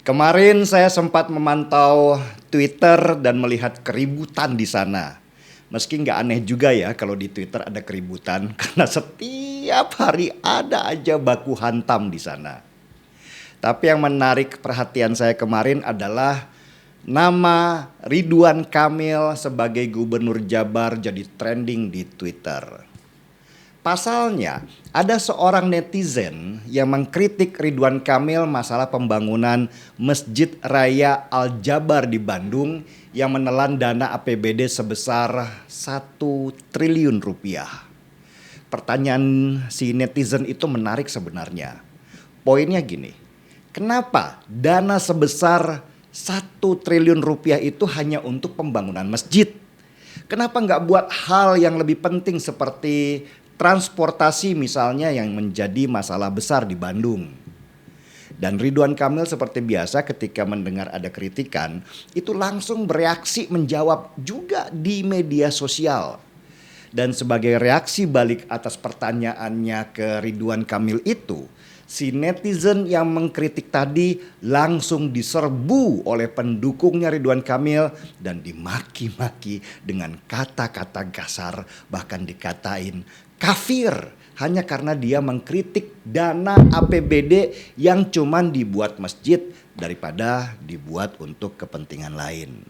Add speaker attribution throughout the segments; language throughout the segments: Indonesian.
Speaker 1: Kemarin saya sempat memantau Twitter dan melihat keributan di sana. Meski nggak aneh juga ya kalau di Twitter ada keributan karena setiap hari ada aja baku hantam di sana. Tapi yang menarik perhatian saya kemarin adalah nama Ridwan Kamil sebagai Gubernur Jabar jadi trending di Twitter. Pasalnya, ada seorang netizen yang mengkritik Ridwan Kamil masalah pembangunan Masjid Raya Al-Jabar di Bandung yang menelan dana APBD sebesar 1 triliun rupiah. Pertanyaan si netizen itu menarik sebenarnya. Poinnya gini, kenapa dana sebesar 1 triliun rupiah itu hanya untuk pembangunan masjid? Kenapa nggak buat hal yang lebih penting seperti transportasi misalnya yang menjadi masalah besar di Bandung? Dan Ridwan Kamil seperti biasa ketika mendengar ada kritikan itu langsung bereaksi menjawab juga di media sosial. Dan sebagai reaksi balik atas pertanyaannya ke Ridwan Kamil itu, si netizen yang mengkritik tadi langsung diserbu oleh pendukungnya Ridwan Kamil dan dimaki-maki dengan kata-kata kasar, bahkan dikatain kafir hanya karena dia mengkritik dana APBD yang cuman dibuat masjid daripada dibuat untuk kepentingan lain.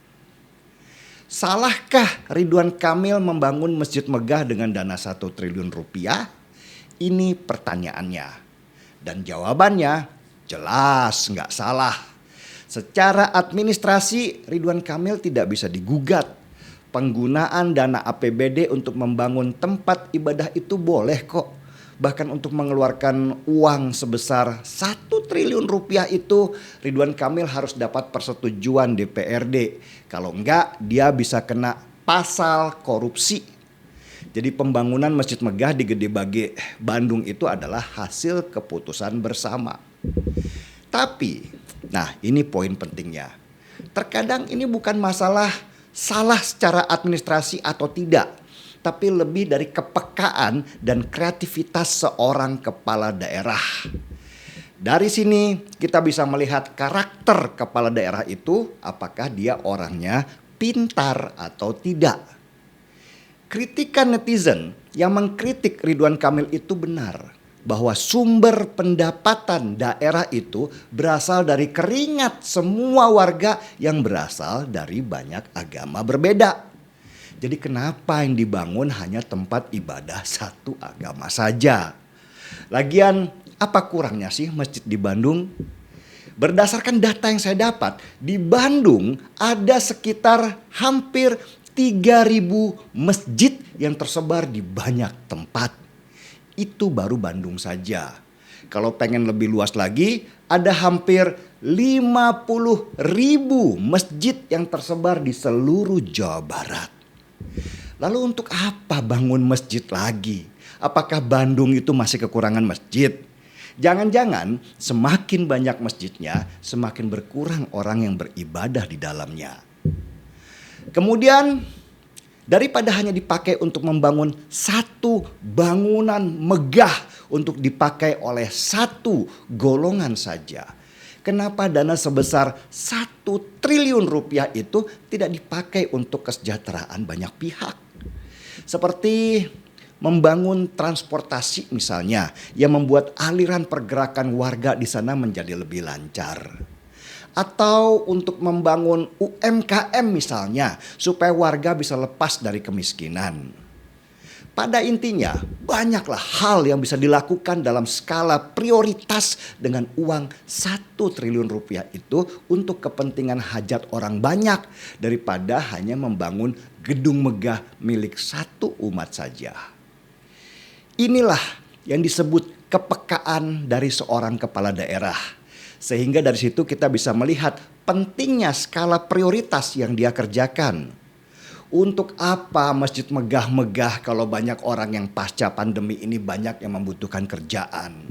Speaker 1: Salahkah Ridwan Kamil membangun masjid megah dengan dana 1 triliun rupiah? Ini pertanyaannya. Dan jawabannya jelas nggak salah. Secara administrasi Ridwan Kamil tidak bisa digugat. Penggunaan dana APBD untuk membangun tempat ibadah itu boleh kok. Bahkan untuk mengeluarkan uang sebesar 1 triliun rupiah itu Ridwan Kamil harus dapat persetujuan DPRD. Kalau enggak dia bisa kena pasal korupsi. Jadi pembangunan Masjid Megah di Gede Bage, Bandung itu adalah hasil keputusan bersama. Tapi, nah ini poin pentingnya. Terkadang ini bukan masalah salah secara administrasi atau tidak, tapi lebih dari kepekaan dan kreativitas seorang kepala daerah. Dari sini kita bisa melihat karakter kepala daerah itu, apakah dia orangnya pintar atau tidak. Kritikan netizen yang mengkritik Ridwan Kamil itu benar, bahwa sumber pendapatan daerah itu berasal dari keringat semua warga yang berasal dari banyak agama berbeda. Jadi kenapa yang dibangun hanya tempat ibadah satu agama saja? Lagian apa kurangnya sih masjid di Bandung? Berdasarkan data yang saya dapat, di Bandung ada sekitar hampir 3.000 masjid yang tersebar di banyak tempat. Itu baru Bandung saja. Kalau pengen lebih luas lagi, ada hampir 50.000 masjid yang tersebar di seluruh Jawa Barat. Lalu untuk apa bangun masjid lagi? Apakah Bandung itu masih kekurangan masjid? Jangan-jangan semakin banyak masjidnya, semakin berkurang orang yang beribadah di dalamnya. Kemudian daripada hanya dipakai untuk membangun satu bangunan megah untuk dipakai oleh satu golongan saja, kenapa dana sebesar 1 triliun rupiah itu tidak dipakai untuk kesejahteraan banyak pihak? Seperti membangun transportasi misalnya yang membuat aliran pergerakan warga di sana menjadi lebih lancar. Atau untuk membangun UMKM misalnya supaya warga bisa lepas dari kemiskinan. Pada intinya banyaklah hal yang bisa dilakukan dalam skala prioritas dengan uang 1 triliun rupiah itu untuk kepentingan hajat orang banyak daripada hanya membangun gedung megah milik satu umat saja. Inilah yang disebut kepekaan dari seorang kepala daerah. Sehingga dari situ kita bisa melihat pentingnya skala prioritas yang dia kerjakan. Untuk apa masjid megah-megah kalau banyak orang yang pasca pandemi ini banyak yang membutuhkan kerjaan.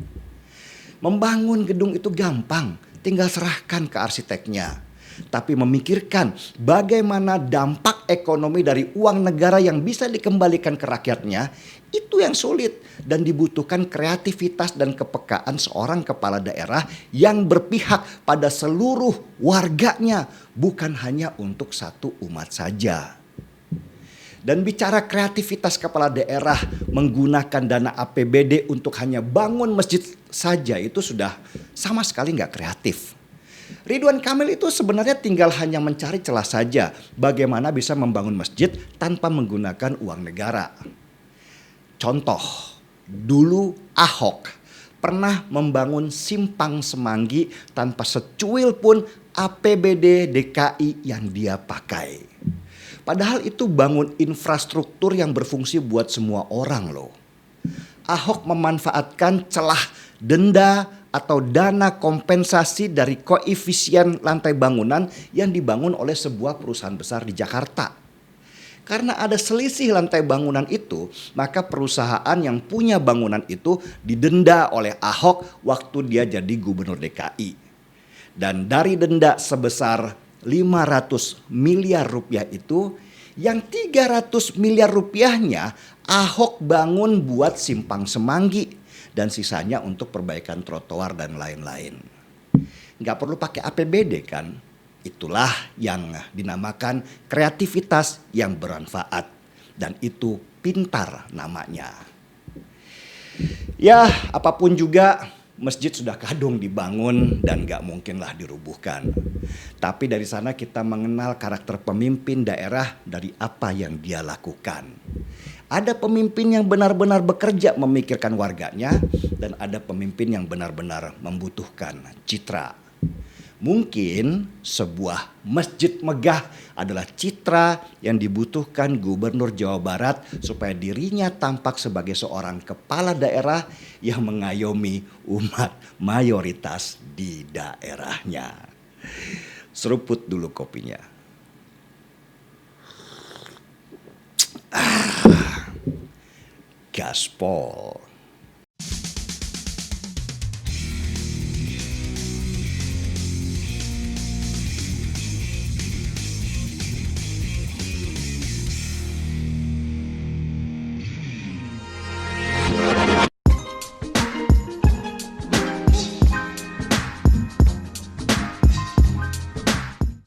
Speaker 1: Membangun gedung itu gampang, tinggal serahkan ke arsiteknya. tapi memikirkan bagaimana dampak ekonomi dari uang negara yang bisa dikembalikan ke rakyatnya, itu yang sulit dan dibutuhkan kreativitas dan kepekaan seorang kepala daerah yang berpihak pada seluruh warganya, bukan hanya untuk satu umat saja. Dan bicara kreativitas kepala daerah menggunakan dana APBD untuk hanya bangun masjid saja, itu sudah sama sekali nggak kreatif. Ridwan Kamil itu sebenarnya tinggal hanya mencari celah saja bagaimana bisa membangun masjid tanpa menggunakan uang negara. Contoh, dulu Ahok pernah membangun simpang semanggi tanpa secuil pun APBD DKI yang dia pakai. Padahal itu bangun infrastruktur yang berfungsi buat semua orang loh. Ahok memanfaatkan celah denda atau dana kompensasi dari koefisien lantai bangunan yang dibangun oleh sebuah perusahaan besar di Jakarta. Karena ada selisih lantai bangunan itu, maka perusahaan yang punya bangunan itu didenda oleh Ahok waktu dia jadi gubernur DKI. Dan dari denda sebesar 500 miliar rupiah itu, yang 300 miliar rupiahnya Ahok bangun buat simpang semanggi dan sisanya untuk perbaikan trotoar dan lain-lain. Nggak perlu pakai APBD kan? Itulah yang dinamakan kreativitas yang bermanfaat dan itu pintar namanya. Ya, apapun juga masjid sudah kadung dibangun dan gak mungkinlah dirubuhkan. Tapi dari sana kita mengenal karakter pemimpin daerah dari apa yang dia lakukan. Ada pemimpin yang benar-benar bekerja memikirkan warganya dan ada pemimpin yang benar-benar membutuhkan citra. Mungkin sebuah masjid megah adalah citra yang dibutuhkan Gubernur Jawa Barat supaya dirinya tampak sebagai seorang kepala daerah yang mengayomi umat mayoritas di daerahnya. Seruput dulu kopinya. Gaspol.